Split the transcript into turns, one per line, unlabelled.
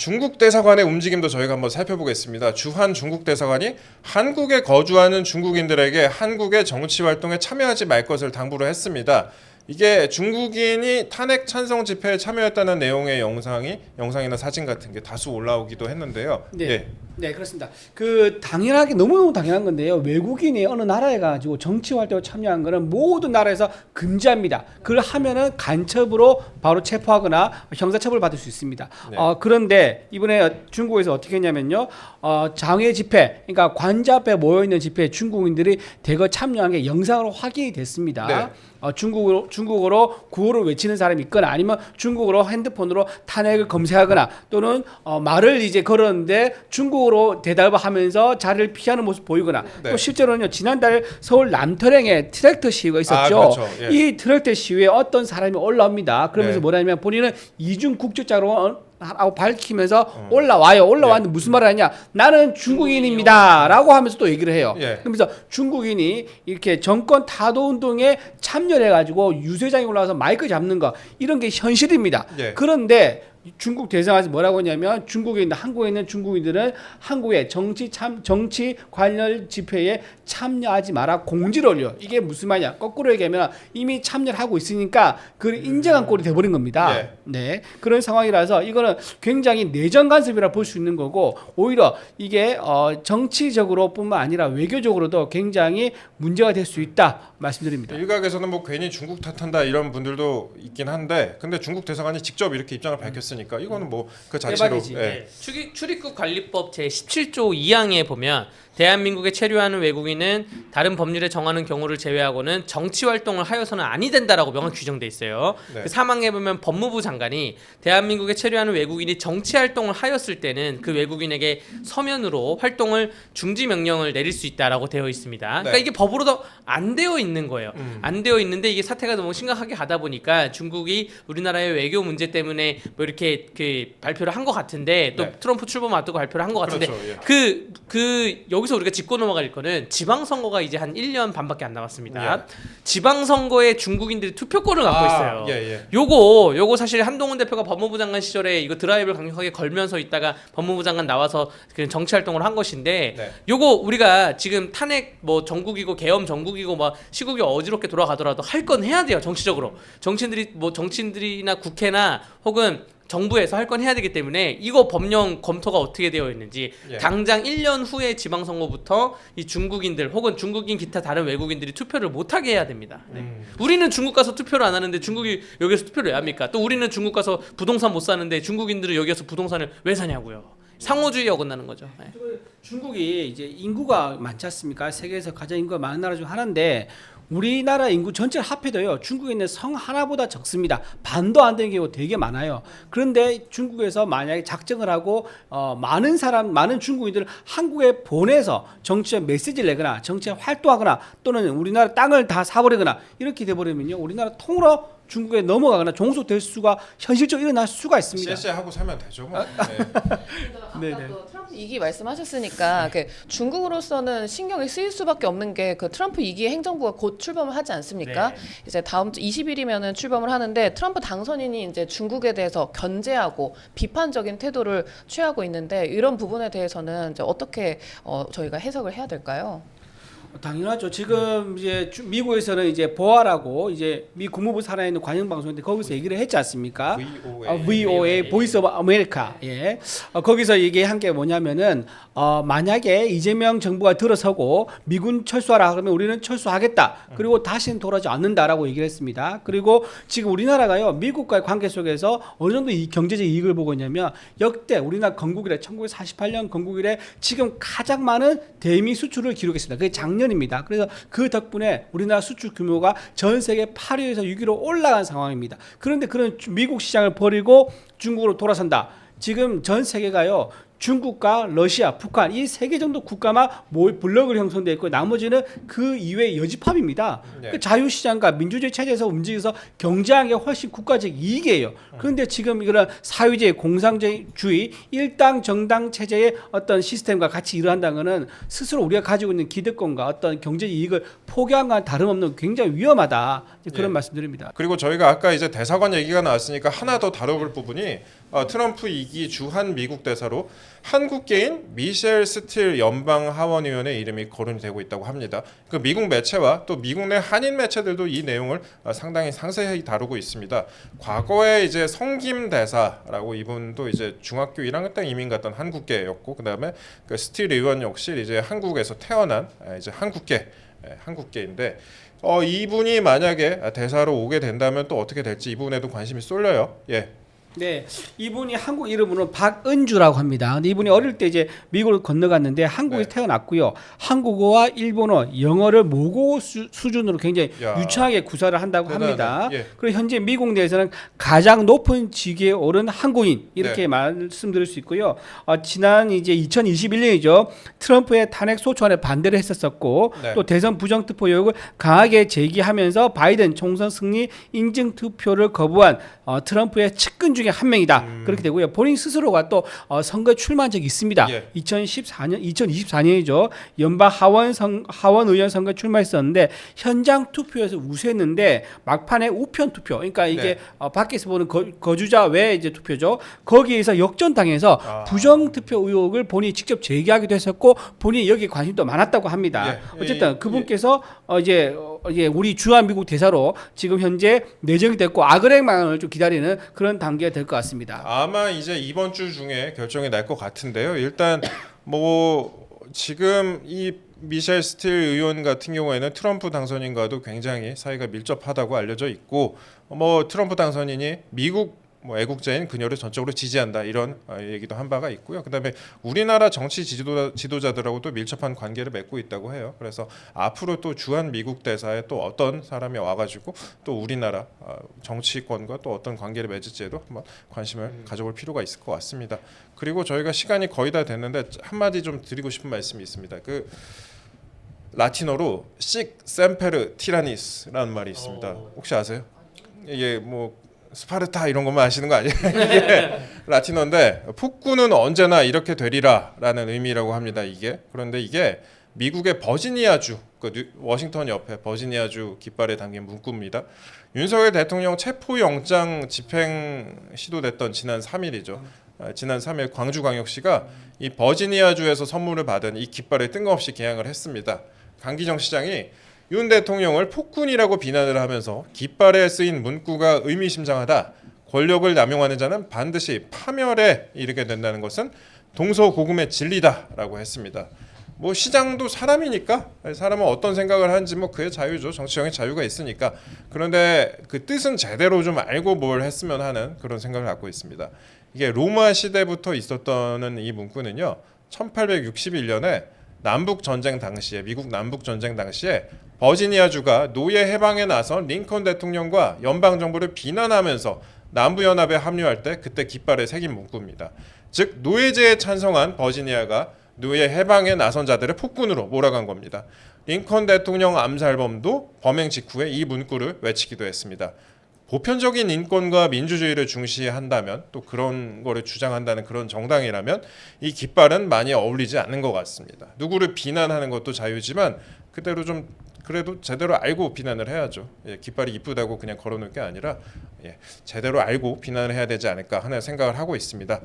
중국 대사관의 움직임도 저희가 한번 살펴보겠습니다. 주한 중국 대사관이 한국에 거주하는 중국인들에게 한국의 정치 활동에 참여하지 말 것을 당부를 했습니다. 이게 중국인이 탄핵 찬성 집회에 참여했다는 내용의 영상이나 사진 같은 게 다수 올라오기도 했는데요.
네.
예.
네, 그렇습니다. 그 당연하게 너무너무 당연한 건데요. 외국인이 어느 나라에 가지고 정치 활동에 참여한 거는 모든 나라에서 금지합니다. 그걸 하면은 간첩으로 바로 체포하거나 형사처벌 받을 수 있습니다.
네.
그런데 이번에 중국에서 어떻게 했냐면요. 장외 집회, 그러니까 관저 앞에 모여 있는 집회에 중국인들이 대거 참여한 게 영상으로 확인이 됐습니다.
네.
중국어로 구호를 외치는 사람이 있거나 아니면 중국어로 핸드폰으로 탄핵을 검색하거나 또는 말을 이제 걸었는데 중국어로 대답을 하면서 자리를 피하는 모습 보이거나
네.
또 실제로는요 지난달 서울 남터령에 트랙터 시위가 있었죠.
그렇죠. 예.
이 트랙터 시위에 어떤 사람이 올라옵니다. 그러면서
네.
뭐라냐면 본인은 이중 국적자로 하고 밝히면서 올라왔는데 무슨 말을 하냐, 나는 중국인입니다 라고 하면서 또 얘기를 해요.
예.
그러면서 중국인이 이렇게 정권 타도 운동에 참여를 해가지고 유세장에 올라와서 마이크 잡는 거, 이런 게 현실입니다.
예.
그런데 중국 대사관에서 뭐라고 하냐면 한국에 있는 중국인들은 한국의 정치 관련 집회에 참여하지 마라 공지를 올려. 이게 무슨 말이냐, 거꾸로 얘기하면 이미 참여를 하고 있으니까 그걸 인정한 꼴이 돼버린 겁니다.
예.
네, 그런 상황이라서 이거는 굉장히 내정 간섭이라 볼 수 있는 거고, 오히려 이게 정치적으로뿐만 아니라 외교적으로도 굉장히 문제가 될 수 있다 말씀드립니다.
일각에서는 뭐 괜히 중국 탓한다 이런 분들도 있긴 한데, 근데 중국 대사관이 직접 이렇게 입장을 밝혔으니까 이거는 뭐 그 자체로
대박이지.
예.
출입국 관리법 제 17조 2항에 보면 대한민국에 체류하는 외국인은 다른 법률에 정하는 경우를 제외하고는 정치 활동을 하여서는 아니 된다라고 명확히 규정돼 있어요.
네.
그 3항에 보면 법무부 장관이 대한민국에 체류하는 외국인이 정치 활동을 하였을 때는 그 외국인에게 서면으로 활동을 중지 명령을 내릴 수 있다라고 되어 있습니다. 그러니까
네.
이게 법으로도 안 되어 있는 거예요. 안 되어 있는데 이게 사태가 너무 심각하게 가다 보니까 중국이 우리나라의 외교 문제 때문에 뭐 이렇게 그 발표를 한 것 같은데, 또
네.
트럼프 출범 앞두고 발표를 한 것 같은데,
그렇죠, 예.
여기서 우리가 짚고 넘어갈 거는 지방선거가 이제 한 1년 반밖에 안 남았습니다.
예.
지방선거에 중국인들이 투표권을 갖고 있어요.
예.
요거 사실 한동훈 대표가 법무부 장관 시절에 이거 드라이브를 강력하게 걸면서 있다가 법무부 장관 나와서 그 정치 활동을 한 것인데,
네.
요거 우리가 지금 탄핵 뭐 정국이고 계엄 정국이고 막 시국이 어지럽게 돌아가더라도 할 건 해야 돼요. 정치적으로. 정치인들이나 국회나 혹은 정부에서 할 건 해야 되기 때문에 이거 법령 검토가 어떻게 되어 있는지,
예.
당장 1년 후에 지방선거부터 이 중국인들 혹은 중국인 기타 다른 외국인들이 투표를 못하게 해야 됩니다. 네. 우리는 중국 가서 투표를 안 하는데 중국이 여기서 투표를 왜 합니까? 또 우리는 중국 가서 부동산 못 사는데 중국인들은 여기서 부동산을 왜 사냐고요. 상호주의에 어긋나는 거죠. 네.
중국이 이제 인구가 많지 않습니까? 세계에서 가장 인구가 많은 나라 중 하나인데, 우리나라 인구 전체를 합해도요 중국에 있는 성 하나보다 적습니다. 반도 안 되는 경우가 되게 많아요. 그런데 중국에서 만약에 작정을 하고 많은 중국인들을 한국에 보내서 정치적 메시지를 내거나 정치에 활동하거나 또는 우리나라 땅을 다 사버리거나 이렇게 돼버리면요 우리나라 통으로 중국에 넘어가거나 종속될 수가 현실적으로 일어날 수가 있습니다.
쎄쎄하고 살면 되죠. 뭐.
네네.
또 트럼프 2기 말씀하셨으니까 그 중국으로서는 신경이 쓰일 수밖에 없는 게 그 트럼프 2기 행정부가 곧 출범을 하지 않습니까?
네.
이제 다음 주 20일이면은 출범을 하는데 트럼프 당선인이 이제 중국에 대해서 견제하고 비판적인 태도를 취하고 있는데, 이런 부분에 대해서는 이제 어떻게 저희가 해석을 해야 될까요?
당연하죠. 지금 이제 미국에서는 이제 보아라고 이제 미 국무부 산하에 있는 관영 방송인데 거기서 얘기를 했지 않습니까? VOA 보이스 오브 아메리카. 예. 거기서 얘기한 게 뭐냐면은 만약에 이재명 정부가 들어서고 미군 철수하라 그러면 우리는 철수하겠다. 그리고 다시는 돌아오지 않는다라고 얘기를 했습니다. 그리고 지금 우리나라가요 미국과의 관계 속에서 어느 정도 이 경제적 이익을 보고 있냐면, 역대 우리나라 건국 이래 1948년 건국 이래 지금 가장 많은 대미 수출을 기록했습니다. 그게 작년입니다. 그래서 그 덕분에 우리나라 수출 규모가 전 세계 8위에서 6위로 올라간 상황입니다. 그런데 그런 미국 시장을 버리고 중국으로 돌아선다. 지금 전 세계가요 중국과 러시아, 북한 이 세 개 정도 국가만 블록을 형성돼 있고 나머지는 그 이외의 여지팝입니다.
네.
그 자유시장과 민주주의 체제에서 움직여서 경제하는 게 훨씬 국가적 이익이에요. 그런데 지금 이런 사회주의, 공산주의, 일당 정당 체제의 어떤 시스템과 같이 일어난다는 것은 스스로 우리가 가지고 있는 기득권과 어떤 경제 이익을 포기한 건 다름없는 굉장히 위험하다. 그런
예.
말씀드립니다.
그리고 저희가 아까 이제 대사관 얘기가 나왔으니까 하나 더 다뤄볼 부분이 트럼프 2기 주한 미국 대사로 한국계인 미셸 스틸 연방 하원의원의 이름이 거론이 되고 있다고 합니다. 그 미국 매체와 또 미국 내 한인 매체들도 이 내용을 상당히 상세히 다루고 있습니다. 과거에 이제 성김 대사라고 이분도 이제 중학교 1학년 때 이민 갔던 한국계였고 그다음에 그 스틸 의원 역시 이제 한국에서 태어난 이제 한국계인데 이분이 만약에 대사로 오게 된다면 또 어떻게 될지 이 부분에도 관심이 쏠려요. 예.
네, 이분이 한국 이름으로 박은주라고 합니다. 근데 이분이 어릴 때 이제 미국을 건너갔는데 한국에
네.
태어났고요. 한국어와 일본어, 영어를 모국어 수준으로 굉장히
야.
유창하게 구사를 한다고
대단하네.
합니다.
예.
그리고 현재 미국 내에서는 가장 높은 직위에 오른 한국인 이렇게
네.
말씀드릴 수 있고요. 지난 이제 2021년이죠. 트럼프의 탄핵 소추안에 반대를 했었고
네.
또 대선 부정투표 의혹을 강하게 제기하면서 바이든 총선 승리 인증 투표를 거부한 트럼프의 측근 중에 한 명이다. 그렇게 되고요. 본인 스스로가 또 선거에 출마한 적이 있습니다.
예.
2024년이죠. 연방 하원 의원 선거에 출마했었는데 현장 투표에서 우세했는데 막판에 우편 투표. 그러니까 이게
네.
밖에서 보는 거주자 외 이제 투표죠. 거기에서 역전당해서 부정 투표 의혹을 본인이 직접 제기하기도 했었고 본인이 여기에 관심도 많았다고 합니다.
예.
어쨌든 그분께서 이제 우리 주한 미국 대사로 지금 현재 내정이 됐고 악을행망을 좀 기다리는 그런 단계가 될 것 같습니다.
아마 이제 이번 주 중에 결정이 날 것 같은데요. 일단 뭐 지금 이 미셸 스틸 의원 같은 경우에는 트럼프 당선인과도 굉장히 사이가 밀접하다고 알려져 있고 뭐 트럼프 당선인이 미국 애국자인 그녀를 전적으로 지지한다 이런 얘기도 한 바가 있고요. 그다음에 우리나라 정치 지도자들하고도 밀접한 관계를 맺고 있다고 해요. 그래서 앞으로 또 주한 미국 대사에 또 어떤 사람이 와가지고 또 우리나라 정치권과 또 어떤 관계를 맺을지에도 한번 관심을 가져볼 필요가 있을 것 같습니다. 그리고 저희가 시간이 거의 다 됐는데 한마디 좀 드리고 싶은 말씀이 있습니다. 그 라틴어로 식 셈페르 티라니스라는 말이 있습니다. 혹시 아세요? 이게 뭐 스파르타 이런 것만 아시는 거 아니에요? 이게 라틴어인데 폭군은 언제나 이렇게 되리라라는 의미라고 합니다. 이게 그런데 이게 미국의 버지니아주 워싱턴 옆에 버지니아주 깃발에 담긴 문구입니다. 윤석열 대통령 체포영장 집행 시도됐던 지난 3일이죠. 지난 3일 광주광역시가 이 버지니아주에서 선물을 받은 이 깃발을 뜬금없이 개항을 했습니다. 강기정 시장이 윤 대통령을 폭군이라고 비난을 하면서 깃발에 쓰인 문구가 의미심장하다. 권력을 남용하는 자는 반드시 파멸에 이르게 된다는 것은 동서고금의 진리다라고 했습니다. 뭐 시장도 사람이니까 사람은 어떤 생각을 하는지 뭐 그의 자유죠. 정치적인 자유가 있으니까. 그런데 그 뜻은 제대로 좀 알고 뭘 했으면 하는 그런 생각을 갖고 있습니다. 이게 로마 시대부터 있었던 이 문구는요. 1861년에 남북 전쟁 당시에 미국 남북 전쟁 당시에 버지니아주가 노예 해방에 나선 링컨 대통령과 연방 정부를 비난하면서 남부 연합에 합류할 때 그때 깃발에 새긴 문구입니다. 즉 노예제에 찬성한 버지니아가 노예 해방에 나선 자들의 폭군으로 몰아간 겁니다. 링컨 대통령 암살범도 범행 직후에 이 문구를 외치기도 했습니다. 보편적인 인권과 민주주의를 중시한다면 또 그런 거를 주장한다는 그런 정당이라면 이 깃발은 많이 어울리지 않는 것 같습니다. 누구를 비난하는 것도 자유지만 그대로 좀 그래도 제대로 알고 비난을 해야죠. 깃발이 이쁘다고 그냥 걸어놓을 게 아니라 제대로 알고 비난을 해야 되지 않을까 하는 생각을 하고 있습니다.